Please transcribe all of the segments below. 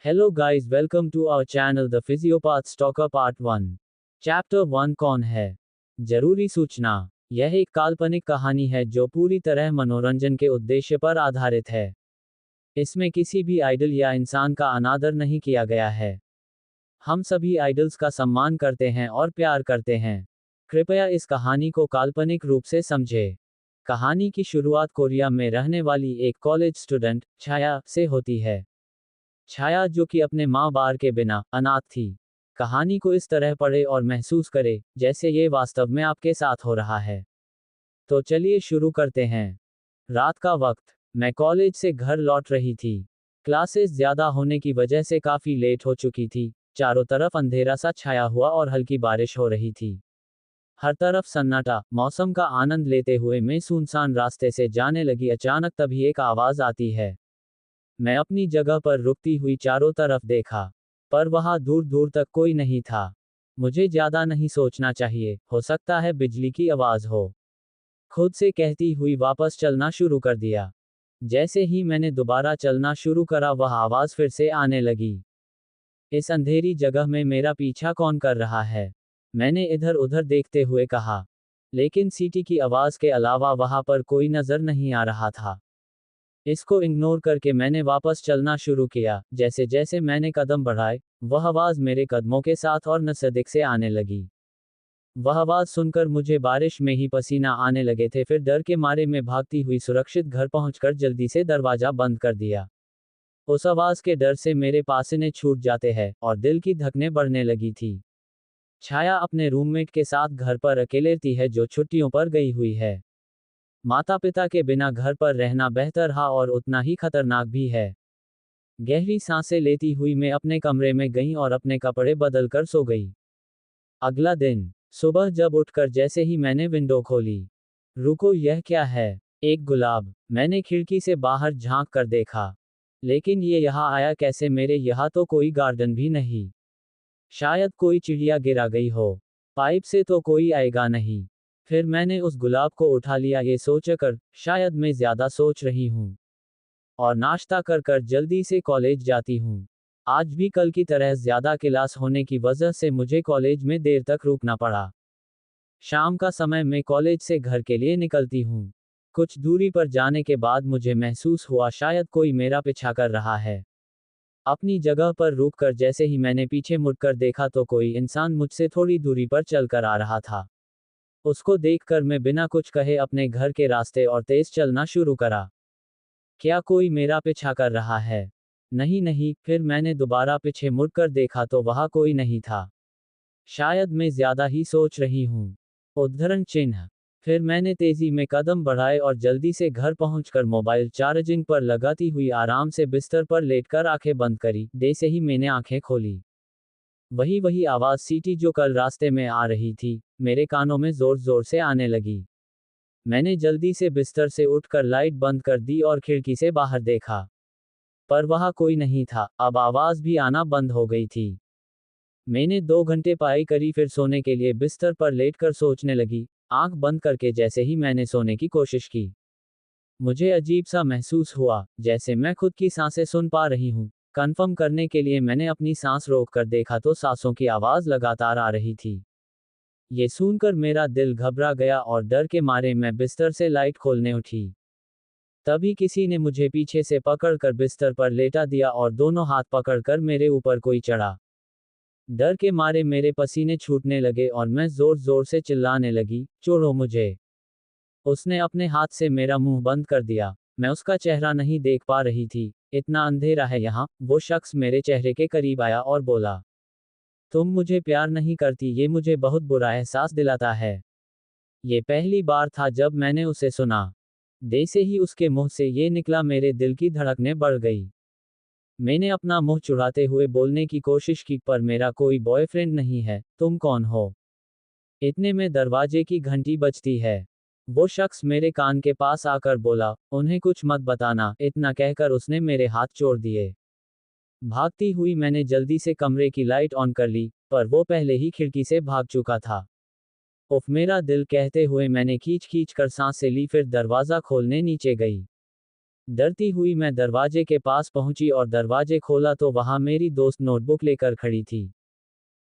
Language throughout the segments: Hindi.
Hello guys, welcome to our channel The Physiopath Stalker Part 1. Chapter 1 कौन है? जरूरी सूचना। यह एक काल्पनिक कहानी है जो पूरी तरह मनोरंजन के उद्देश्य पर आधारित है। इसमें किसी भी आइडल या इंसान का अनादर नहीं किया गया है। हम सभी आइडल्स का सम्मान करते हैं और प्यार करते हैं। कृपया इस कहानी को काल्पनिक रूप से समझें। कहानी की शुरुआत कोरिया में रहने वाली एक कॉलेज स्टूडेंट, छाया, से होती है। छाया, जो कि अपने माँ बाप के बिना अनाथ थी। कहानी को इस तरह पढ़े और महसूस करे जैसे ये वास्तव में आपके साथ हो रहा है। तो चलिए शुरू करते हैं। रात का वक्त। मैं कॉलेज से घर लौट रही थी। क्लासेस ज्यादा होने की वजह से काफी लेट हो चुकी थी। चारों तरफ अंधेरा सा छाया हुआ और हल्की बारिश हो रही थी। हर तरफ सन्नाटा। मौसम का आनंद लेते हुए मैं सुनसान रास्ते से जाने लगी। अचानक तभी एक आवाज आती है। मैं अपनी जगह पर रुकती हुई चारों तरफ देखा, पर वहां दूर दूर तक कोई नहीं था। मुझे ज्यादा नहीं सोचना चाहिए, हो सकता है बिजली की आवाज हो। खुद से कहती हुई वापस चलना शुरू कर दिया। जैसे ही मैंने दोबारा चलना शुरू करा, वह आवाज फिर से आने लगी। इस अंधेरी जगह में मेरा पीछा कौन कर रहा है? मैंने इधर उधर देखते हुए कहा, लेकिन सीटी की आवाज के अलावा वहां पर कोई नजर नहीं आ रहा था। इसको इग्नोर करके मैंने वापस चलना शुरू किया। जैसे जैसे मैंने कदम बढ़ाए, वह आवाज मेरे कदमों के साथ और नजदीक से आने लगी। वह आवाज सुनकर मुझे बारिश में ही पसीना आने लगे थे। फिर डर के मारे में भागती हुई सुरक्षित घर पहुंचकर जल्दी से दरवाजा बंद कर दिया। उस आवाज के डर से मेरे पसीने छूट जाते हैं और दिल की धड़कनें बढ़ने लगी थी। छाया अपने रूममेट के साथ घर पर अकेले थी है, जो छुट्टियों पर गई हुई है। माता पिता के बिना घर पर रहना बेहतर है और उतना ही खतरनाक भी है। गहरी सांसें लेती हुई मैं अपने कमरे में गई और अपने कपड़े बदल कर सो गई। अगला दिन सुबह जब उठकर जैसे ही मैंने विंडो खोली, रुको, यह क्या है? एक गुलाब। मैंने खिड़की से बाहर झांक कर देखा, लेकिन ये यहाँ आया कैसे? मेरे यहाँ तो कोई गार्डन भी नहीं। शायद कोई चिड़िया गिरा गई हो। पाइप से तो कोई आएगा नहीं। फिर मैंने उस गुलाब को उठा लिया, ये सोचकर शायद मैं ज्यादा सोच रही हूँ, और नाश्ता कर कर जल्दी से कॉलेज जाती हूँ। आज भी कल की तरह ज्यादा क्लास होने की वजह से मुझे कॉलेज में देर तक रुकना पड़ा। शाम का समय मैं कॉलेज से घर के लिए निकलती हूँ। कुछ दूरी पर जाने के बाद मुझे महसूस हुआ शायद कोई मेरा पीछा कर रहा है। अपनी जगह पर रुककर जैसे ही मैंने पीछे मुड़कर देखा तो कोई इंसान मुझसे थोड़ी दूरी पर चलकर आ रहा था। उसको देखकर मैं बिना कुछ कहे अपने घर के रास्ते और तेज चलना शुरू करा। क्या कोई मेरा पीछा कर रहा है? नहीं नहीं। फिर मैंने दोबारा पीछे मुड़कर देखा तो वहां कोई नहीं था। शायद मैं ज्यादा ही सोच रही हूँ। उद्धरण चिन्ह। फिर मैंने तेजी में कदम बढ़ाए और जल्दी से घर पहुंचकर मोबाइल चार्जिंग पर लगाती हुई आराम से बिस्तर पर लेटकर आंखें बंद करी। जैसे ही मैंने आंखें खोली, वही वही आवाज सीटी जो कल रास्ते में आ रही थी, मेरे कानों में जोर जोर से आने लगी। मैंने जल्दी से बिस्तर से उठकर लाइट बंद कर दी और खिड़की से बाहर देखा, पर वहां कोई नहीं था। अब आवाज भी आना बंद हो गई थी। मैंने 2 घंटे पढ़ाई करी, फिर सोने के लिए बिस्तर पर लेटकर सोचने लगी। आंख बंद करके जैसे ही मैंने सोने की कोशिश की, मुझे अजीब सा महसूस हुआ, जैसे मैं खुद की सांसें सुन पा रही हूँ। कंफर्म करने के लिए मैंने अपनी सांस रोक कर देखा तो सांसों की आवाज लगातार आ रही थी। ये सुनकर मेरा दिल घबरा गया और डर के मारे मैं बिस्तर से लाइट खोलने उठी। तभी किसी ने मुझे पीछे से पकड़कर बिस्तर पर लेटा दिया और दोनों हाथ पकड़कर मेरे ऊपर कोई चढ़ा। डर के मारे मेरे पसीने छूटने लगे और मैं जोर जोर से चिल्लाने लगी, छोड़ो मुझे। उसने अपने हाथ से मेरा मुंह बंद कर दिया। मैं उसका चेहरा नहीं देख पा रही थी, इतना अंधेरा है यहाँ। वो शख्स मेरे चेहरे के करीब आया और बोला, तुम मुझे प्यार नहीं करती, ये मुझे बहुत बुरा एहसास दिलाता है। ये पहली बार था जब मैंने उसे सुना। जैसे ही उसके मुंह से ये निकला, मेरे दिल की धड़कनें बढ़ गई। मैंने अपना मुंह चुराते हुए बोलने की कोशिश की, पर मेरा कोई बॉयफ्रेंड नहीं है। तुम कौन हो? इतने में दरवाजे की घंटी बजती है। वो शख्स मेरे कान के पास आकर बोला, उन्हें कुछ मत बताना। इतना कहकर उसने मेरे हाथ छोड़ दिए। भागती हुई मैंने जल्दी से कमरे की लाइट ऑन कर ली, पर वो पहले ही खिड़की से भाग चुका था। उफ, मेरा दिल कहते हुए मैंने खींच खींच कर सांसें ली, फिर दरवाजा खोलने नीचे गई। डरती हुई मैं दरवाजे के पास पहुंची और दरवाजे खोला तो वहां मेरी दोस्त नोटबुक लेकर खड़ी थी।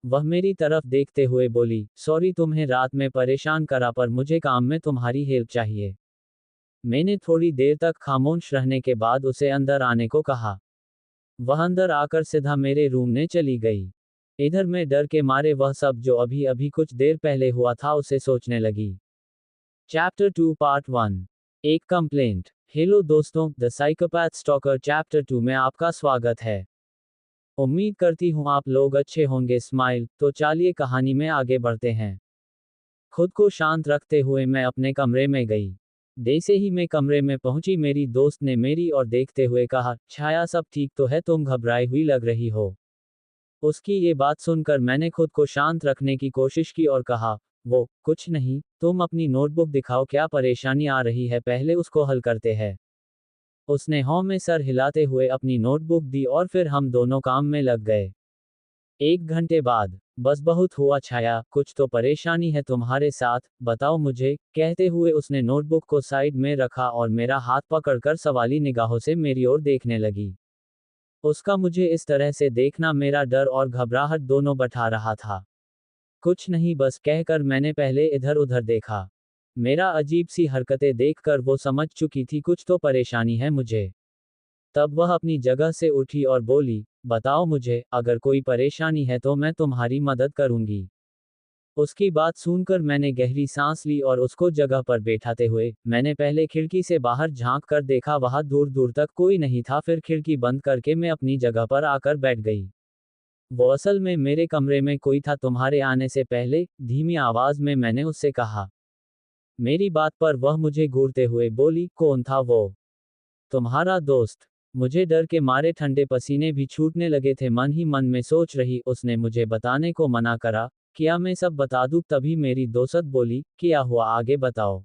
वह मेरी तरफ देखते हुए बोली, सॉरी तुम्हें रात में परेशान करा पर मुझे काम में तुम्हारी हेल्प चाहिए। मैंने थोड़ी देर तक खामोश रहने के बाद उसे अंदर आने को कहा। वह अंदर आकर सीधा मेरे रूम में चली गई। इधर मैं डर के मारे वह सब जो अभी अभी कुछ देर पहले हुआ था उसे सोचने लगी। चैप्टर 2 पार्ट 1 एक कंप्लेंट। हेलो दोस्तों, द साइकोपैथ स्टॉकर चैप्टर 2 में आपका स्वागत है। उम्मीद करती हूँ आप लोग अच्छे होंगे। स्माइल। तो चलिए कहानी में आगे बढ़ते हैं। खुद को शांत रखते हुए मैं अपने कमरे में गई। जैसे ही मैं कमरे में पहुंची मेरी दोस्त ने मेरी ओर देखते हुए कहा, छाया सब ठीक तो है, तुम घबराई हुई लग रही हो। उसकी ये बात सुनकर मैंने खुद को शांत रखने की कोशिश की और कहा, वो कुछ नहीं, तुम अपनी नोटबुक दिखाओ, क्या परेशानी आ रही है, पहले उसको हल करते हैं। उसने हाँ में सर हिलाते हुए अपनी नोटबुक दी और फिर हम दोनों काम में लग गए। 1 घंटे बाद, बस बहुत हुआ छाया, कुछ तो परेशानी है तुम्हारे साथ, बताओ मुझे, कहते हुए उसने नोटबुक को साइड में रखा और मेरा हाथ पकड़कर सवाली निगाहों से मेरी ओर देखने लगी। उसका मुझे इस तरह से देखना मेरा डर और घबराहट दोनों बढ़ा रहा था। कुछ नहीं बस कहकर मैंने पहले इधर उधर देखा। मेरा अजीब सी हरकतें देखकर वो समझ चुकी थी कुछ तो परेशानी है मुझे। तब वह अपनी जगह से उठी और बोली, बताओ मुझे, अगर कोई परेशानी है तो मैं तुम्हारी मदद करूंगी। उसकी बात सुनकर मैंने गहरी सांस ली और उसको जगह पर बैठाते हुए मैंने पहले खिड़की से बाहर झांक कर देखा, वहां दूर दूर तक कोई नहीं था। फिर खिड़की बंद करके मैं अपनी जगह पर आकर बैठ गई। वो असल में मेरे कमरे में कोई था तुम्हारे आने से पहले, धीमी आवाज में मैंने उससे कहा। मेरी बात पर वह मुझे घूरते हुए बोली, कौन था वो? तुम्हारा दोस्त। मुझे डर के मारे ठंडे पसीने भी छूटने लगे थे। मन ही मन में सोच रही, उसने मुझे बताने को मना करा, क्या मैं सब बता दूं? तभी मेरी दोस्त बोली, क्या हुआ आगे बताओ।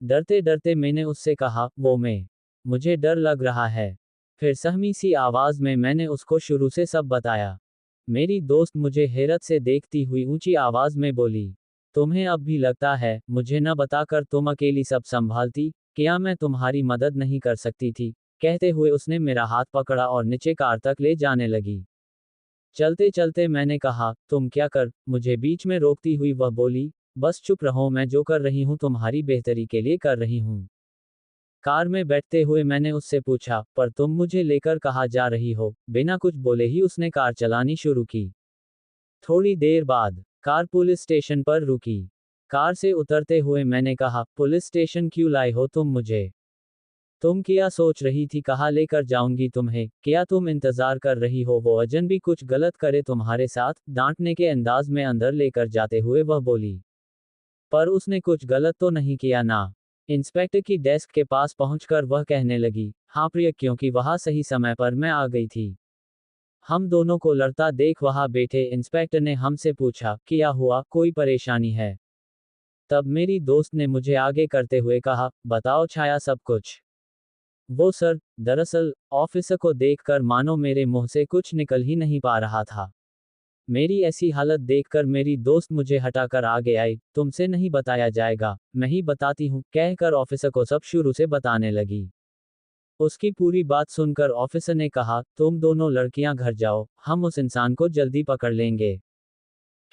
डरते डरते मैंने उससे कहा, वो मैं। मुझे डर लग रहा है। फिर सहमी सी आवाज में मैंने उसको शुरू से सब बताया। मेरी दोस्त मुझे हैरत से देखती हुई ऊंची आवाज में बोली, तुम्हें अब भी लगता है मुझे न बताकर तुम अकेली सब संभालती? क्या मैं तुम्हारी मदद नहीं कर सकती थी? कहते हुए उसने मेरा हाथ पकड़ा और नीचे कार तक ले जाने लगी। चलते चलते मैंने कहा, तुम क्या कर? मुझे बीच में रोकती हुई वह बोली, बस चुप रहो, मैं जो कर रही हूँ तुम्हारी बेहतरी के लिए कर रही हूँ। कार में बैठते हुए मैंने उससे पूछा, पर तुम मुझे लेकर कहाँ जा रही हो? बिना कुछ बोले ही उसने कार चलानी शुरू की। थोड़ी देर बाद कार पुलिस स्टेशन पर रुकी। कार से उतरते हुए मैंने कहा, पुलिस स्टेशन क्यों लाए हो तुम मुझे? तुम क्या सोच रही थी कहाँ लेकर जाऊंगी तुम्हें? क्या तुम इंतजार कर रही हो वो अजनबी कुछ गलत करे तुम्हारे साथ? डांटने के अंदाज में अंदर लेकर जाते हुए वह बोली। पर उसने कुछ गलत तो नहीं किया ना? इंस्पेक्टर की डेस्क के पास पहुंचकर वह कहने लगी, हाँ प्रिय, क्योंकि वहां सही समय पर मैं आ गई थी। हम दोनों को लड़ता देख वहां बैठे इंस्पेक्टर ने हमसे पूछा, क्या हुआ, कोई परेशानी है? तब मेरी दोस्त ने मुझे आगे करते हुए कहा, बताओ छाया सब कुछ। वो सर, दरअसल ऑफिसर को देखकर मानो मेरे मुंह से कुछ निकल ही नहीं पा रहा था। मेरी ऐसी हालत देखकर मेरी दोस्त मुझे हटाकर आगे आई। तुमसे नहीं बताया जाएगा, मैं ही बताती हूँ, कहकर ऑफिसर को सब शुरू से बताने लगी। उसकी पूरी बात सुनकर ऑफिसर ने कहा, तुम दोनों लड़कियां घर जाओ, हम उस इंसान को जल्दी पकड़ लेंगे।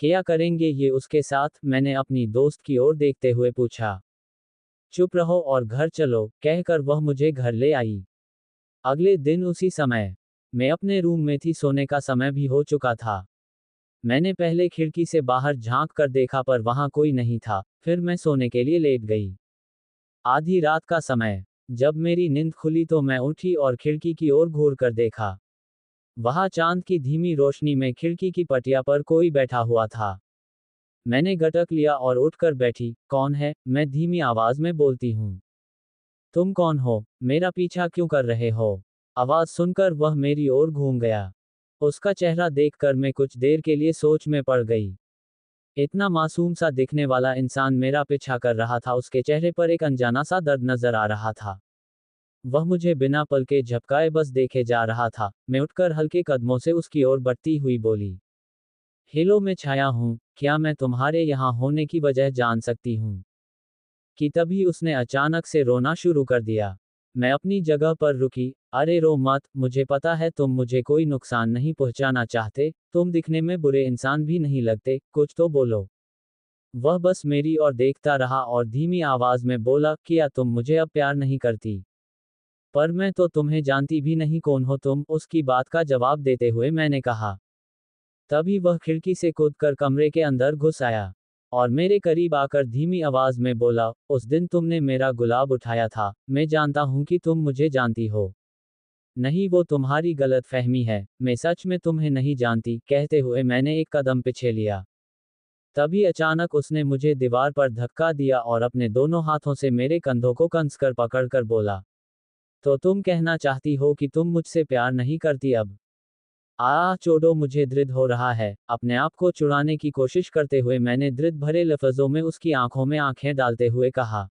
क्या करेंगे ये उसके साथ? मैंने अपनी दोस्त की ओर देखते हुए पूछा। चुप रहो और घर चलो, कहकर वह मुझे घर ले आई। अगले दिन उसी समय मैं अपने रूम में थी, सोने का समय भी हो चुका था। मैंने पहले खिड़की से बाहर झांक कर देखा पर वहां कोई नहीं था। फिर मैं सोने के लिए लेट गई। आधी रात का समय, जब मेरी नींद खुली तो मैं उठी और खिड़की की ओर घूर कर देखा। वहां चांद की धीमी रोशनी में खिड़की की पटिया पर कोई बैठा हुआ था। मैंने गटक लिया और उठकर बैठी। कौन है? मैं धीमी आवाज में बोलती हूँ। तुम कौन हो? मेरा पीछा क्यों कर रहे हो? आवाज सुनकर वह मेरी ओर घूम गया। उसका चेहरा देखकर मैं कुछ देर के लिए सोच में पड़ गई। इतना मासूम सा दिखने वाला इंसान मेरा पीछा कर रहा था। उसके चेहरे पर एक अनजाना सा दर्द नजर आ रहा था। वह मुझे बिना पल के झपकाए बस देखे जा रहा था। मैं उठकर हल्के कदमों से उसकी ओर बढ़ती हुई बोली, हेलो, मैं छाया हूँ, क्या मैं तुम्हारे यहाँ होने की वजह जान सकती हूँ? कि तभी उसने अचानक से रोना शुरू कर दिया। मैं अपनी जगह पर रुकी। अरे रो मत, मुझे पता है तुम मुझे कोई नुकसान नहीं पहुंचाना चाहते, तुम दिखने में बुरे इंसान भी नहीं लगते, कुछ तो बोलो। वह बस मेरी ओर देखता रहा और धीमी आवाज में बोला, क्या तुम मुझे अब प्यार नहीं करती? पर मैं तो तुम्हें जानती भी नहीं, कौन हो तुम? उसकी बात का जवाब देते हुए मैंने कहा। तभी वह खिड़की से कूदकर कमरे के अंदर घुस आया और मेरे करीब आकर धीमी आवाज में बोला, उस दिन तुमने मेरा गुलाब उठाया था, मैं जानता हूं कि तुम मुझे जानती हो। नहीं, वो तुम्हारी गलत फहमी है, मैं सच में तुम्हें नहीं जानती। कहते हुए मैंने एक कदम पीछे लिया। तभी अचानक उसने मुझे दीवार पर धक्का दिया और अपने दोनों हाथों से मेरे कंधों को कसकर पकड़कर बोला, तो तुम कहना चाहती हो कि तुम मुझसे प्यार नहीं करती अब? चोडो, मुझे दर्द हो रहा है। अपने आप को छुड़ाने की कोशिश करते हुए मैंने दर्द भरे लफ्जों में उसकी आंखों में आंखें डालते हुए कहा।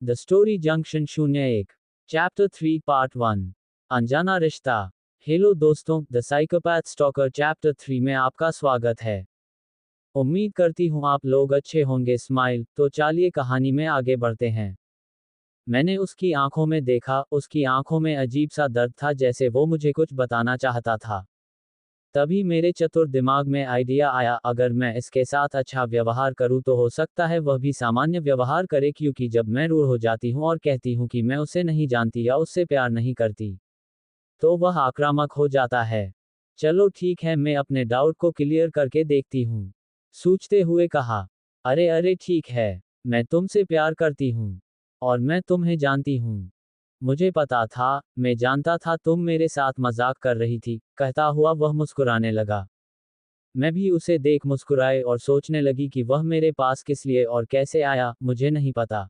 The story junction 01 chapter 3 part 1 अनजाना रिश्ता। हेलो दोस्तों, द साइकोपैथ स्टॉकर चैप्टर 3 में आपका स्वागत है। उम्मीद करती हूँ आप लोग अच्छे होंगे। स्माइल। तो चलिए कहानी में आगे बढ़ते हैं। मैंने उसकी आंखों में देखा, उसकी आंखों में अजीब सा दर्द था, जैसे वो मुझे कुछ बताना चाहता था। तभी मेरे चतुर दिमाग में आइडिया आया, अगर मैं इसके साथ अच्छा व्यवहार करूं तो हो सकता है वह भी सामान्य व्यवहार करे, क्योंकि जब मैं रूड हो जाती हूं और कहती हूं कि मैं उसे नहीं जानती या उससे प्यार नहीं करती, तो वह आक्रामक हो जाता है। चलो ठीक है, मैं अपने डाउट को क्लियर करके देखती हूँ, सोचते हुए कहा। अरे अरे ठीक है, मैं तुमसे प्यार करती हूँ और मैं तुम्हें जानती हूँ। मुझे पता था, मैं जानता था तुम मेरे साथ मजाक कर रही थी, कहता हुआ वह मुस्कुराने लगा। मैं भी उसे देख मुस्कुराए और सोचने लगी कि वह मेरे पास किस लिए और कैसे आया, मुझे नहीं पता।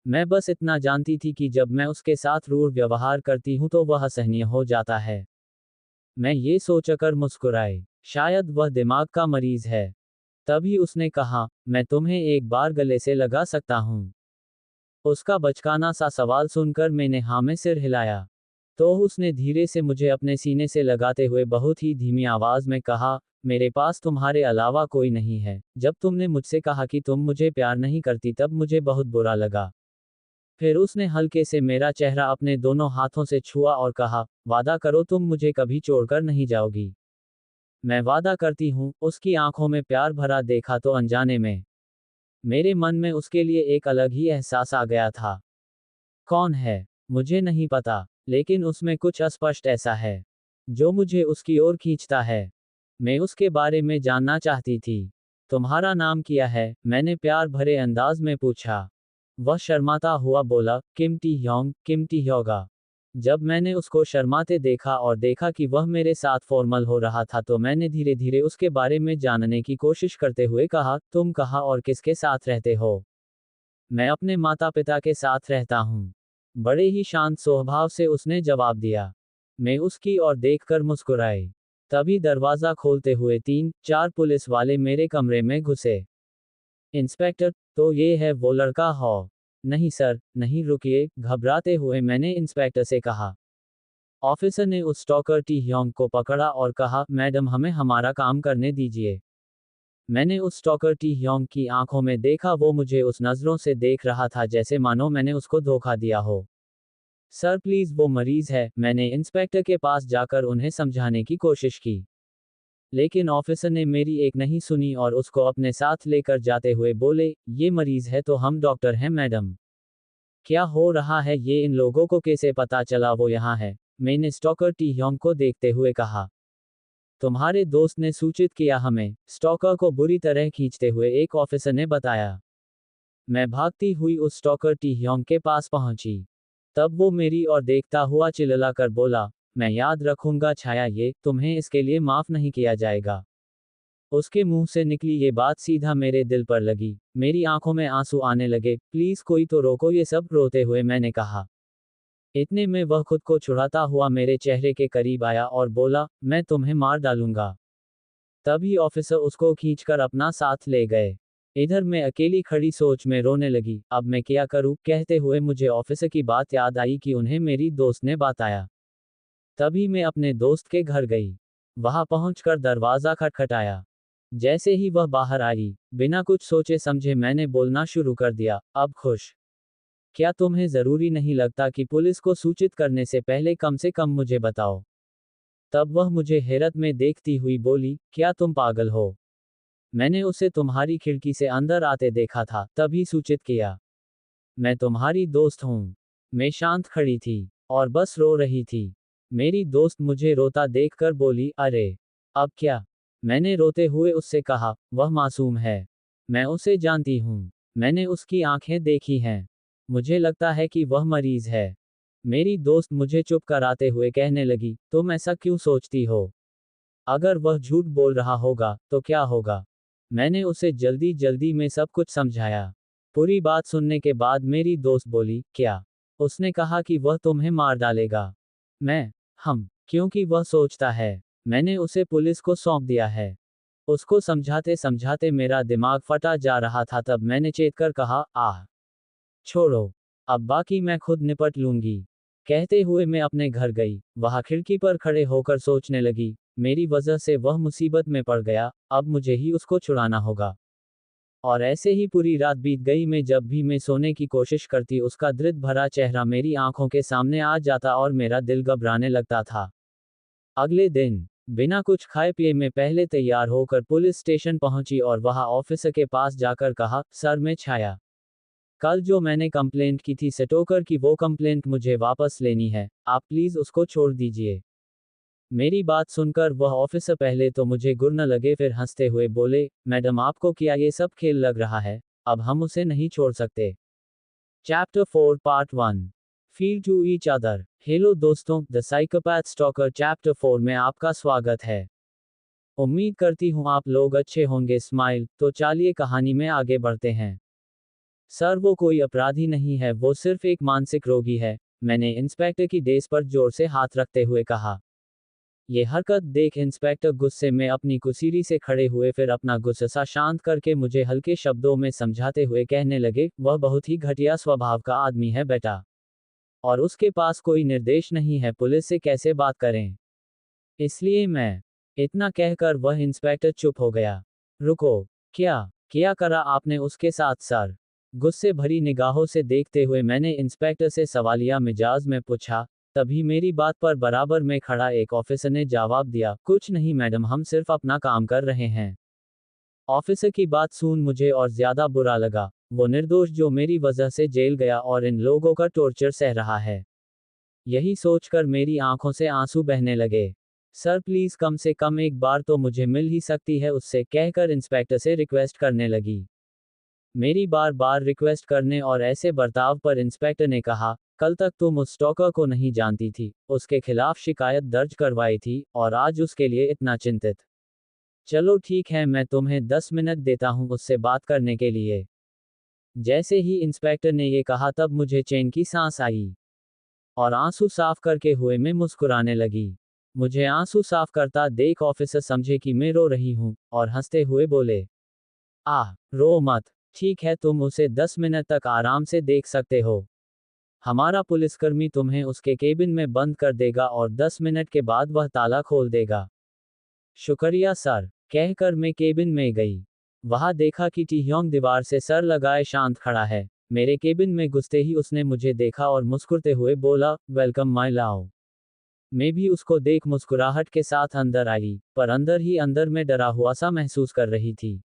मैं बस इतना जानती थी कि जब मैं उसके साथ रूड व्यवहार करती हूँ तो वह असहनीय हो जाता है। मैं ये सोचकर मुस्कुराई, शायद वह दिमाग का मरीज है। तभी उसने कहा, मैं तुम्हें एक बार गले से लगा सकता हूँ? उसका बचकाना सा सवाल सुनकर मैंने हाँ में सिर हिलाया। तो उसने धीरे से मुझे अपने सीने से लगाते हुए बहुत ही धीमी आवाज में कहा, मेरे पास तुम्हारे अलावा कोई नहीं है। जब तुमने मुझसे कहा कि तुम मुझे प्यार नहीं करती तब मुझे बहुत बुरा लगा। फिर उसने हल्के से मेरा चेहरा अपने दोनों हाथों से छुआ और कहा, वादा करो तुम मुझे कभी छोड़कर नहीं जाओगी। मैं वादा करती हूँ। उसकी आंखों में प्यार भरा देखा तो अनजाने में मेरे मन में उसके लिए एक अलग ही एहसास आ गया था। कौन है? मुझे नहीं पता, लेकिन उसमें कुछ अस्पष्ट ऐसा है जो मुझे उसकी ओर खींचता है। मैं उसके बारे में जानना चाहती थी। तुम्हारा नाम क्या है? मैंने प्यार भरे अंदाज में पूछा। वह शर्माता हुआ बोला, किम टी ह्योंग, किम टी ह्योगा। जब मैंने उसको शर्माते देखा और देखा कि वह मेरे साथ फॉर्मल हो रहा था तो मैंने धीरे धीरे उसके बारे में जानने की कोशिश करते हुए कहा, तुम कहाँ और किसके साथ रहते हो? मैं अपने माता पिता के साथ रहता हूँ। बड़े ही शांत स्वभाव से उसने जवाब दिया। मैं उसकी ओर देखकर मुस्कुराई। तभी दरवाजा खोलते हुए 3-4 पुलिस वाले मेरे कमरे में घुसे। इंस्पेक्टर, तो ये है वो लड़का हो? नहीं सर, नहीं, रुकिए, घबराते हुए मैंने इंस्पेक्टर से कहा। ऑफिसर ने उस स्टॉकर टी ह्योंग को पकड़ा और कहा, मैडम हमें हमारा काम करने दीजिए। मैंने उस स्टॉकर टी ह्योंग की आंखों में देखा, वो मुझे उस नजरों से देख रहा था जैसे मानो मैंने उसको धोखा दिया हो। सर प्लीज, वो मरीज है। मैंने इंस्पेक्टर के पास जाकर उन्हें समझाने की कोशिश की, लेकिन ऑफिसर ने मेरी एक नहीं सुनी और उसको अपने साथ लेकर जाते हुए बोले, ये मरीज है तो हम डॉक्टर हैं मैडम। क्या हो रहा है ये? इन लोगों को कैसे पता चला वो यहाँ है? मैंने स्टॉकर टी ह्योंग को देखते हुए कहा। तुम्हारे दोस्त ने सूचित किया हमें, स्टॉकर को बुरी तरह खींचते हुए एक ऑफिसर ने बताया। मैं भागती हुई उस स्टॉकर टी ह्योंग के पास पहुंची। तब वो मेरी ओर देखता हुआ चिल्लाकर बोला, मैं याद रखूंगा छाया, ये तुम्हें इसके लिए माफ नहीं किया जाएगा। उसके मुंह से निकली ये बात सीधा मेरे दिल पर लगी। मेरी आंखों में आंसू आने लगे। प्लीज कोई तो रोको ये सब, रोते हुए मैंने कहा। इतने में वह खुद को छुड़ाता हुआ मेरे चेहरे के करीब आया और बोला, मैं तुम्हें मार डालूंगा। तभी ऑफिसर उसको खींचकर अपना साथ ले गए। इधर मैं अकेली खड़ी सोच में रोने लगी। अब मैं क्या करूं? कहते हुए मुझे ऑफिसर की बात याद आई कि उन्हें मेरी दोस्त ने बताया। तभी मैं अपने दोस्त के घर गई। वहां पहुंचकर दरवाजा खटखटाया। जैसे ही वह बाहर आई, बिना कुछ सोचे समझे मैंने बोलना शुरू कर दिया, अब खुश क्या तुम्हें जरूरी नहीं लगता कि पुलिस को सूचित करने से पहले कम से कम मुझे बताओ? तब वह मुझे हैरत में देखती हुई बोली, क्या तुम पागल हो? मैंने उसे तुम्हारी खिड़की से अंदर आते देखा था, तभी सूचित किया। मैं तुम्हारी दोस्त हूँ। मैं शांत खड़ी थी और बस रो रही थी। मेरी दोस्त मुझे रोता देखकर बोली, अरे, अब क्या? मैंने रोते हुए उससे कहा, वह मासूम है। मैं उसे जानती हूँ। मैंने उसकी आंखें देखी हैं। मुझे लगता है कि वह मरीज है। मेरी दोस्त मुझे चुप कराते हुए कहने लगी, तुम ऐसा क्यों सोचती हो? अगर वह झूठ बोल रहा होगा, तो क्या होगा? मैंने उसे जल्दी जल्दी में सब कुछ समझाया। पूरी बात सुनने के बाद मेरी दोस्त बोली, क्या? उसने कहा कि वह तुम्हें मार डालेगा। मैं, क्योंकि वह सोचता है। मैंने उसे पुलिस को सौंप दिया है। उसको समझाते समझाते मेरा दिमाग फटा जा रहा था, तब मैंने चेत कर कहा, आह, छोड़ो। अब बाकी मैं खुद निपट लूंगी। कहते हुए मैं अपने घर गई। वहां खिड़की पर खड़े होकर सोचने लगी, मेरी वजह से वह मुसीबत में पड़ गया, अब मुझे ही उसको छुड़ाना होगा। और ऐसे ही पूरी रात बीत गई। मैं जब भी मैं सोने की कोशिश करती, उसका दर्द भरा चेहरा मेरी आंखों के सामने आ जाता और मेरा दिल घबराने लगता था। अगले दिन, बिना कुछ खाए पिए मैं पहले तैयार होकर पुलिस स्टेशन पहुंची और वहां ऑफिसर के पास जाकर कहा, सर मैं छाया। कल जो मैंने कंप्लेंट की थी स्टोकर की, वो कंप्लेंट मुझे वापस लेनी है। आप प्लीज उसको छोड़ दीजिए। मेरी बात सुनकर वह ऑफिसर पहले तो मुझे गुर्न लगे, फिर हंसते हुए बोले, मैडम आपको क्या ये सब खेल लग रहा है? अब हम उसे नहीं छोड़ सकते। Chapter 4 part 1 feel to each other. Hello दोस्तों, द साइकोपैथ स्टॉकर चैप्टर 4 में आपका स्वागत है। उम्मीद करती हूँ आप लोग अच्छे होंगे। स्माइल। तो चलिए कहानी में आगे बढ़ते हैं। सर वो कोई अपराधी नहीं है, वो सिर्फ एक मानसिक रोगी है, मैंने इंस्पेक्टर की डेस्क पर जोर से हाथ रखते हुए कहा। ये हरकत देख इंस्पेक्टर गुस्से में अपनी कुर्सी से खड़े हुए, फिर अपना गुस्सा शांत करके मुझे हल्के शब्दों में समझाते हुए कहने लगे, वह बहुत ही घटिया स्वभाव का आदमी है बेटा। और उसके पास कोई निर्देश नहीं है पुलिस से कैसे बात करें। इसलिए मैं, इतना कहकर वह इंस्पेक्टर चुप हो गया। रुको, क्या किया करा आपने उसके साथ सर? गुस्से भरी निगाहों से देखते हुए मैंने इंस्पेक्टर से सवालिया मिजाज में पूछा। तभी मेरी बात पर बराबर में खड़ा एक ऑफिसर ने जवाब दिया, कुछ नहीं मैडम, हम सिर्फ अपना काम कर रहे हैं। ऑफिसर की बात सुन मुझे और ज्यादा बुरा लगा। वो निर्दोष जो मेरी वजह से जेल गया और इन लोगों का टॉर्चर सह रहा है। यही सोचकर मेरी आंखों से आंसू बहने लगे। सर प्लीज कम से कम एक बार तो मुझे मिल ही सकती है उससे, कहकर इंस्पेक्टर से रिक्वेस्ट करने लगी। मेरी बार बार रिक्वेस्ट करने और ऐसे बर्ताव पर इंस्पेक्टर ने कहा, कल तक तुम उस स्टॉकर को नहीं जानती थी, उसके खिलाफ शिकायत दर्ज करवाई थी, और आज उसके लिए इतना चिंतित। चलो ठीक है, मैं तुम्हें 10 मिनट देता हूं उससे बात करने के लिए। जैसे ही इंस्पेक्टर ने ये कहा तब मुझे चैन की सांस आई और आंसू साफ करके हुए मैं मुस्कुराने लगी। मुझे आंसू साफ करता देख ऑफिसर समझे कि मैं रो रही हूं और हंसते हुए बोले, आह, रो मत। ठीक है, तुम उसे 10 मिनट तक आराम से देख सकते हो। हमारा पुलिसकर्मी तुम्हें उसके केबिन में बंद कर देगा और 10 मिनट के बाद वह ताला खोल देगा। शुक्रिया सर, कहकर मैं केबिन में गई। वहां देखा कि टीह्योंग दीवार से सर लगाए शांत खड़ा है। मेरे केबिन में घुसते ही उसने मुझे देखा और मुस्कुराते हुए बोला, वेलकम माय लव। मैं भी उसको देख मुस्कुराहट के साथ अंदर आई, पर अंदर ही अंदर में डरा हुआ सा महसूस कर रही थी।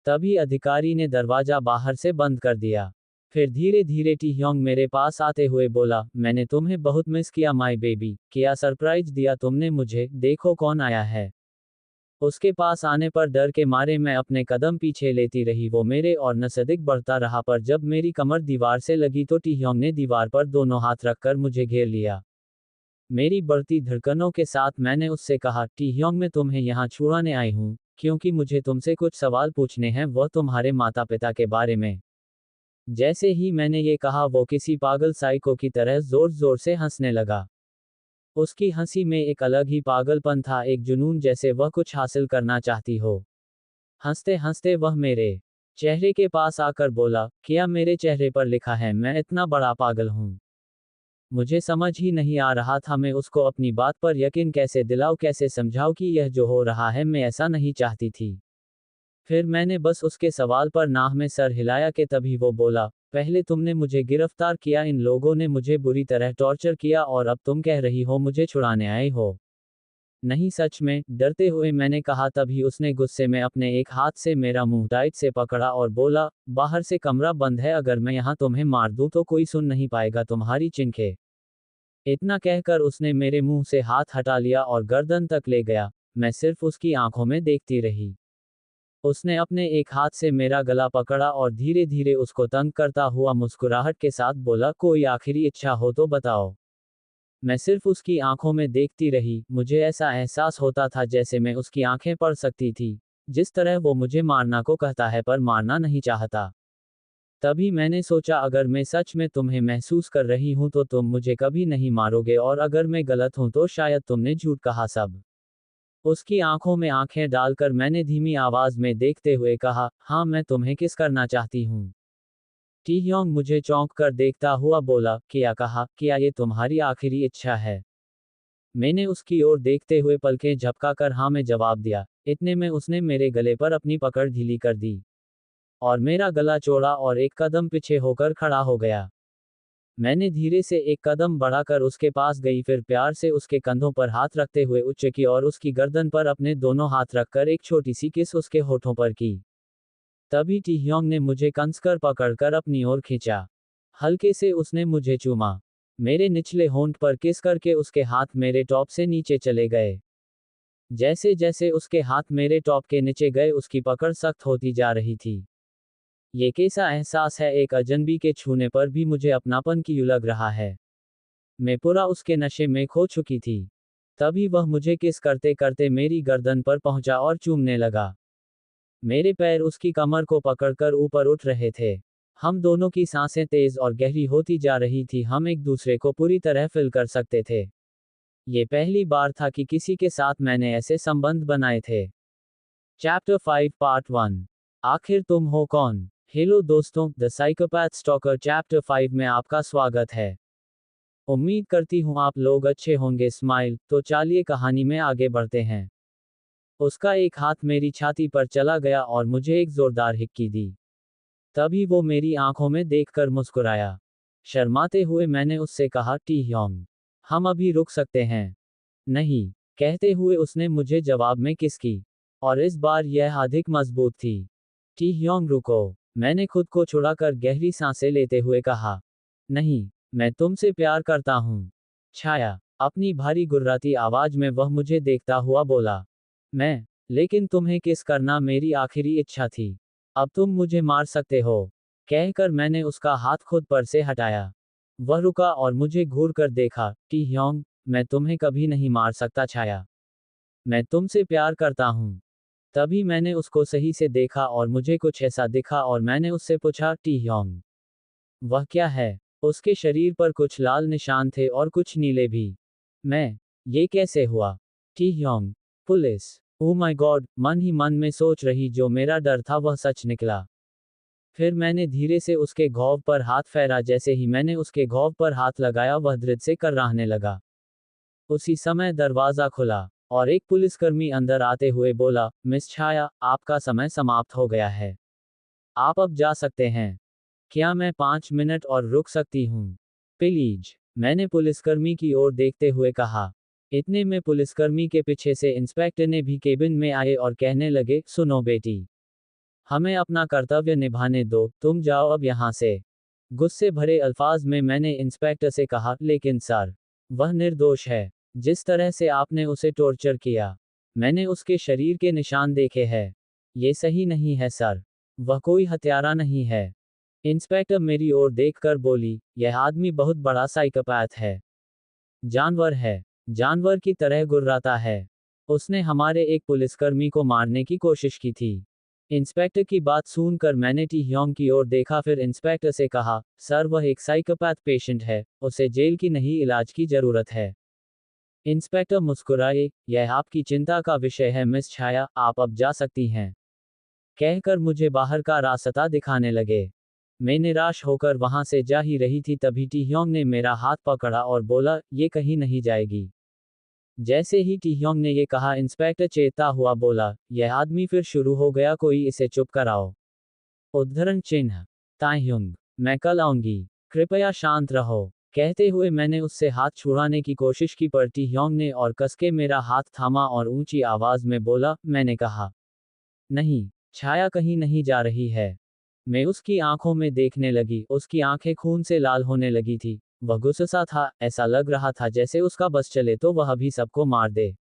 तभी अधिकारी ने दरवाजा बाहर से बंद कर दिया। फिर धीरे धीरे टीह्योंग मेरे पास आते हुए बोला, मैंने तुम्हें बहुत मिस किया माय बेबी, क्या सरप्राइज दिया तुमने मुझे, देखो कौन आया है। उसके पास आने पर डर के मारे मैं अपने कदम पीछे लेती रही। वो मेरे और नजदीक बढ़ता रहा, पर जब मेरी कमर दीवार से लगी तो टीह्योंग ने दीवार पर दोनों हाथ रखकर मुझे घेर लिया। मेरी बढ़ती धड़कनों के साथ मैंने उससे कहा, टीह्योंग मैं तुम्हें यहाँ छुड़ाने आई हूँ, क्योंकि मुझे तुमसे कुछ सवाल पूछने हैं, वह तुम्हारे माता पिता के बारे में। जैसे ही मैंने ये कहा वो किसी पागल साइको की तरह जोर जोर से हंसने लगा। उसकी हंसी में एक अलग ही पागलपन था, एक जुनून, जैसे वह कुछ हासिल करना चाहती हो। हंसते हंसते वह मेरे चेहरे के पास आकर बोला, क्या मेरे चेहरे पर लिखा है मैं इतना बड़ा पागल हूँ? मुझे समझ ही नहीं आ रहा था मैं उसको अपनी बात पर यकीन कैसे दिलाऊं, कैसे समझाऊं कि यह जो हो रहा है मैं ऐसा नहीं चाहती थी। फिर मैंने बस उसके सवाल पर नाह में सर हिलाया कि तभी वो बोला, पहले तुमने मुझे गिरफ्तार किया, इन लोगों ने मुझे बुरी तरह टॉर्चर किया और अब तुम कह रही हो मुझे छुड़ाने आए हो। नहीं सच में, डरते हुए मैंने कहा। तभी उसने गुस्से में अपने एक हाथ से मेरा मुंह टाइट से पकड़ा और बोला, बाहर से कमरा बंद है, अगर मैं यहाँ तुम्हें मार दूं तो कोई सुन नहीं पाएगा तुम्हारी चिंखे। इतना कहकर उसने मेरे मुंह से हाथ हटा लिया और गर्दन तक ले गया। मैं सिर्फ उसकी आंखों में देखती रही। उसने अपने एक हाथ से मेरा गला पकड़ा और धीरे धीरे उसको तंग करता हुआ मुस्कुराहट के साथ बोला, कोई आखिरी इच्छा हो तो बताओ। मैं सिर्फ उसकी आंखों में देखती रही। मुझे ऐसा एहसास होता था जैसे मैं उसकी आंखें पढ़ सकती थी। जिस तरह वो मुझे मारना को कहता है पर मारना नहीं चाहता। तभी मैंने सोचा, अगर मैं सच में तुम्हें महसूस कर रही हूं तो तुम मुझे कभी नहीं मारोगे, और अगर मैं गलत हूं तो शायद तुमने झूठ कहा सब। उसकी आंखों में आंखें डालकर मैंने धीमी आवाज में देखते हुए कहा, हाँ मैं तुम्हें किस करना चाहती हूँ। टी ह्योंग मुझे चौंक कर देखता हुआ बोला, क्या कहा, क्या ये तुम्हारी आखिरी इच्छा है? मैंने उसकी ओर देखते हुए पलकें झपकाकर हाँ में जवाब दिया। इतने में उसने मेरे गले पर अपनी पकड़ ढीली कर दी और मेरा गला छोड़ा और एक कदम पीछे होकर खड़ा हो गया। मैंने धीरे से एक कदम बढ़ाकर उसके पास गई, फिर प्यार से उसके कंधों पर हाथ रखते हुए उच्च की और उसकी गर्दन पर अपने दोनों हाथ रखकर एक छोटी सी किस उसके होठों पर की। तभी टी ह्योंग ने मुझे कंसकर पकड़कर अपनी ओर खींचा। हल्के से उसने मुझे चूमा। मेरे निचले होंठ पर किस करके उसके हाथ मेरे टॉप से नीचे चले गए। जैसे जैसे उसके हाथ मेरे टॉप के नीचे गए उसकी पकड़ सख्त होती जा रही थी। ये कैसा एहसास है, एक अजनबी के छूने पर भी मुझे अपनापन की लग रहा है। मैं पूरा उसके नशे में खो चुकी थी। तभी वह मुझे किस करते करते मेरी गर्दन पर पहुंचा और चूमने लगा। मेरे पैर उसकी कमर को पकड़कर ऊपर उठ रहे थे। हम दोनों की सांसें तेज और गहरी होती जा रही थी, हम एक दूसरे को पूरी तरह फील कर सकते थे। ये पहली बार था कि किसी के साथ मैंने ऐसे संबंध बनाए थे। Chapter 5 part 1। आखिर तुम हो कौन? हेलो दोस्तों, द साइकोपैथ स्टॉकर चैप्टर 5 में आपका स्वागत है। उम्मीद करती हूँ आप लोग अच्छे होंगे। स्माइल। तो चलिए कहानी में आगे बढ़ते हैं। उसका एक हाथ मेरी छाती पर चला गया और मुझे एक जोरदार हिक्की दी। तभी वो मेरी आंखों में देखकर मुस्कुराया। शर्माते हुए मैंने उससे कहा, टी ह्योंग, हम अभी रुक सकते हैं? नहीं, कहते हुए उसने मुझे जवाब में किस की, और इस बार यह अधिक मजबूत थी। टी ह्योंग रुको, मैंने खुद को छुड़ाकर गहरी सांसें लेते हुए कहा। नहीं, मैं तुमसे प्यार करता हूँ। छाया। अपनी भारी गुर्राती आवाज में वह मुझे देखता हुआ बोला। मैं? लेकिन तुम्हें किस करना मेरी आखिरी इच्छा थी। अब तुम मुझे मार सकते हो। कहकर मैंने उसका हाथ खुद पर से हटाया। वह रुका और मुझे घूर कर देखा। टी ह्योंग, मैं तुम्हें कभी नहीं मार सकता छाया। मैं तुमसे प्यार करता हूँ। तभी मैंने उसको सही से देखा और मुझे कुछ ऐसा दिखा और मैंने उससे पूछा, टी ह्योंग, वह क्या है? उसके शरीर पर कुछ लाल निशान थे और कुछ नीले भी। मैं? ये कैसे हुआ? T Hyeong, police. Oh my God, मन ही मन में सोच रही, जो मेरा डर था वह सच निकला। फिर मैंने धीरे से उसके घाव पर हाथ फेरा। जैसे ही मैंने उसके घाव पर हाथ लगाया वह दर्द से कर्राहने लगा। उसी समय दरवाजा खुला और एक पुलिसकर्मी अंदर आते हुए बोला, मिस छाया, आपका समय समाप्त हो गया है। आप अब जा सकते हैं। क्या मैं 5 मिनट और रुक सकती हूँ? प्लीज, मैंने पुलिसकर्मी की ओर देखते हुए कहा। इतने में पुलिसकर्मी के पीछे से इंस्पेक्टर ने भी केबिन में आए और कहने लगे, सुनो बेटी, हमें अपना कर्तव्य निभाने दो, तुम जाओ अब यहाँ से। गुस्से भरे अल्फाज में मैंने इंस्पेक्टर से कहा, लेकिन सर, वह निर्दोष है। जिस तरह से आपने उसे टॉर्चर किया, मैंने उसके शरीर के निशान देखे हैं। ये सही नहीं है सर। वह कोई हत्यारा नहीं है। इंस्पेक्टर मेरी ओर देखकर बोली, यह आदमी बहुत बड़ा साइकोपैथ है। जानवर है। जानवर की तरह गुर्राता है। उसने हमारे एक पुलिसकर्मी को मारने की कोशिश की थी। इंस्पेक्टर की बात सुनकर मैंने टी ह्योंग की ओर देखा, फिर इंस्पेक्टर से कहा, सर वह एक साइकोपैथ पेशेंट है, उसे जेल की नहीं इलाज की जरूरत है। इंस्पेक्टर मुस्कुराए, यह आपकी चिंता का विषय है मिस छाया, आप अब जा सकती हैं। कहकर मुझे बाहर का रास्ता दिखाने लगे। मैं निराश होकर वहां से जा ही रही थी, तभी टी ह्योंग ने मेरा हाथ पकड़ा और बोला, ये कहीं नहीं जाएगी। जैसे ही टी ह्योंग ने ये कहा, इंस्पेक्टर चेता हुआ बोला, यह आदमी फिर शुरू हो गया, कोई इसे चुप कराओ। उद्धरण चिन्ह। ताह्युंग। मैं कल आऊंगी। कृपया शांत रहो। कहते हुए मैंने उससे हाथ छुड़ाने की कोशिश की पर टी ह्योंग ने और कसके मेरा हाथ थामा और ऊंची आवाज में बोला, मैंने कहा। नहीं, छाया कहीं नहीं जा रही है। मैं उसकी आंखों में देखने लगी, उसकी आंखें खून से लाल होने लगी थी। वह गुस्सा था, ऐसा लग रहा था जैसे उसका बस चले तो वह अभी सबको मार दे।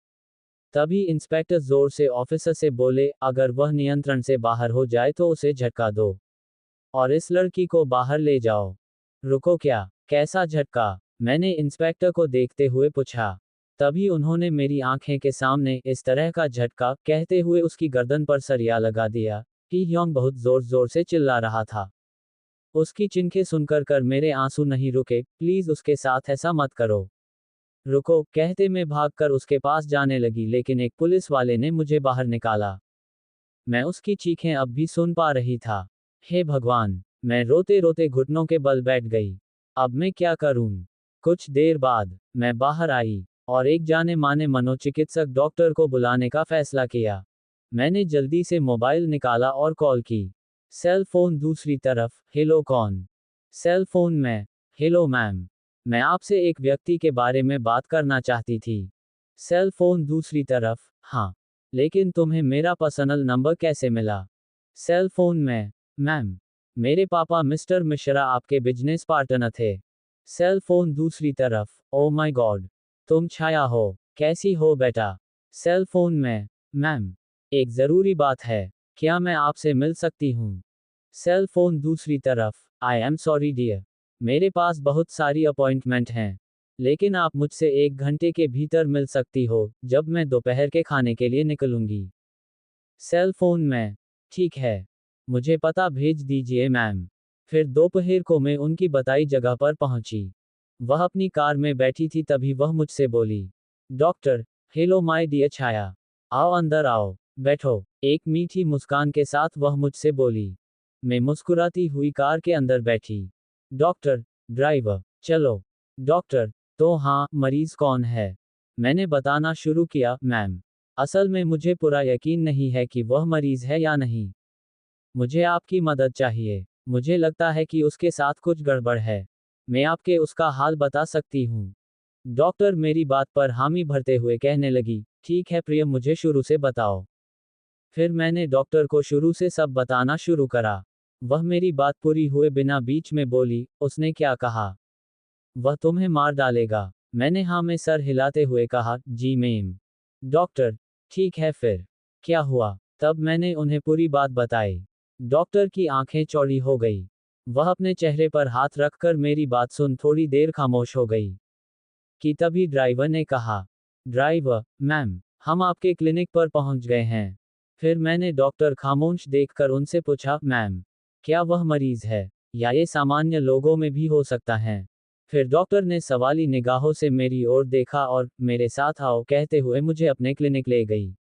तभी इंस्पेक्टर जोर से ऑफिसर से बोले, अगर वह नियंत्रण से बाहर हो जाए तो उसे झटका दो। और इस लड़की को बाहर ले जाओ। रुको क्या? कैसा झटका? मैंने इंस्पेक्टर को देखते हुए पूछा। तभी उन्होंने मेरी आंखें के सामने इस तरह का झटका कहते हुए उसकी गर्दन पर सरिया लगा दिया। टी ह्योंग बहुत जोर जोर से चिल्ला रहा था। उसकी चिंखे सुनकर कर मेरे आंसू नहीं रुके। प्लीज उसके साथ ऐसा मत करो। रुको, कहते मैं भागकर उसके पास जाने लगी लेकिन एक पुलिस वाले ने मुझे बाहर निकाला। मैं उसकी चीखें अब भी सुन पा रही था। हे भगवान! मैं रोते रोते घुटनों के बल बैठ गई। अब मैं क्या करूं? कुछ देर बाद मैं बाहर आई और एक जाने माने मनोचिकित्सक डॉक्टर को बुलाने का फैसला किया। मैंने जल्दी से मोबाइल निकाला और कॉल की। सेल फोन दूसरी तरफ, हेलो कौन? सेल फोन में, हेलो मैम, मैं आपसे एक व्यक्ति के बारे में बात करना चाहती थी। सेल फोन दूसरी तरफ, हाँ, लेकिन तुम्हें मेरा पर्सनल नंबर कैसे मिला? सेल फोन में, मैम, मेरे पापा मिस्टर मिश्रा आपके बिजनेस पार्टनर थे। सेल फोन दूसरी तरफ, ओ माय गॉड, तुम छाया हो, कैसी हो बेटा? सेल फोन में, मैम, एक जरूरी बात है, क्या मैं आपसे मिल सकती हूँ? सेल फोन दूसरी तरफ, आई एम सॉरी डियर, मेरे पास बहुत सारी अपॉइंटमेंट हैं, लेकिन आप मुझसे 1 घंटे के भीतर मिल सकती हो, जब मैं दोपहर के खाने के लिए निकलूंगी। सेल फोन में, ठीक है, मुझे पता भेज दीजिए मैम। फिर दोपहर को मैं उनकी बताई जगह पर पहुंची। वह अपनी कार में बैठी थी तभी वह मुझसे बोली, डॉक्टर, हेलो माय डियर छाया, आओ अंदर आओ, बैठो। एक मीठी मुस्कान के साथ वह मुझसे बोली। मैं मुस्कुराती हुई कार के अंदर बैठी। डॉक्टर, ड्राइवर, चलो। डॉक्टर, तो हाँ, मरीज कौन है? मैंने बताना शुरू किया, मैम, असल में मुझे पूरा यकीन नहीं है कि वह मरीज है या नहीं। मुझे आपकी मदद चाहिए। मुझे लगता है कि उसके साथ कुछ गड़बड़ है। मैं आपके उसका हाल बता सकती हूँ। डॉक्टर मेरी बात पर हामी भरते हुए कहने लगी, ठीक है प्रिय, मुझे शुरू से बताओ। फिर मैंने डॉक्टर को शुरू से सब बताना शुरू करा। वह मेरी बात पूरी हुए बिना बीच में बोली, उसने क्या कहा? वह तुम्हें मार डालेगा। मैंने हाँ में सर हिलाते हुए कहा, जी मैम। डॉक्टर, ठीक है फिर क्या हुआ? तब मैंने उन्हें पूरी बात बताई। डॉक्टर की आंखें चौड़ी हो गई। वह अपने चेहरे पर हाथ रखकर मेरी बात सुन थोड़ी देर खामोश हो गई। कि तभी ड्राइवर ने कहा, ड्राइवर, मैम, हम आपके क्लिनिक पर पहुंच गए हैं। फिर मैंने डॉक्टर खामोश देखकर उनसे पूछा, मैम, क्या वह मरीज है या ये सामान्य लोगों में भी हो सकता है? फिर डॉक्टर ने सवाली निगाहों से मेरी ओर देखा और मेरे साथ आओ कहते हुए मुझे अपने क्लिनिक ले गई।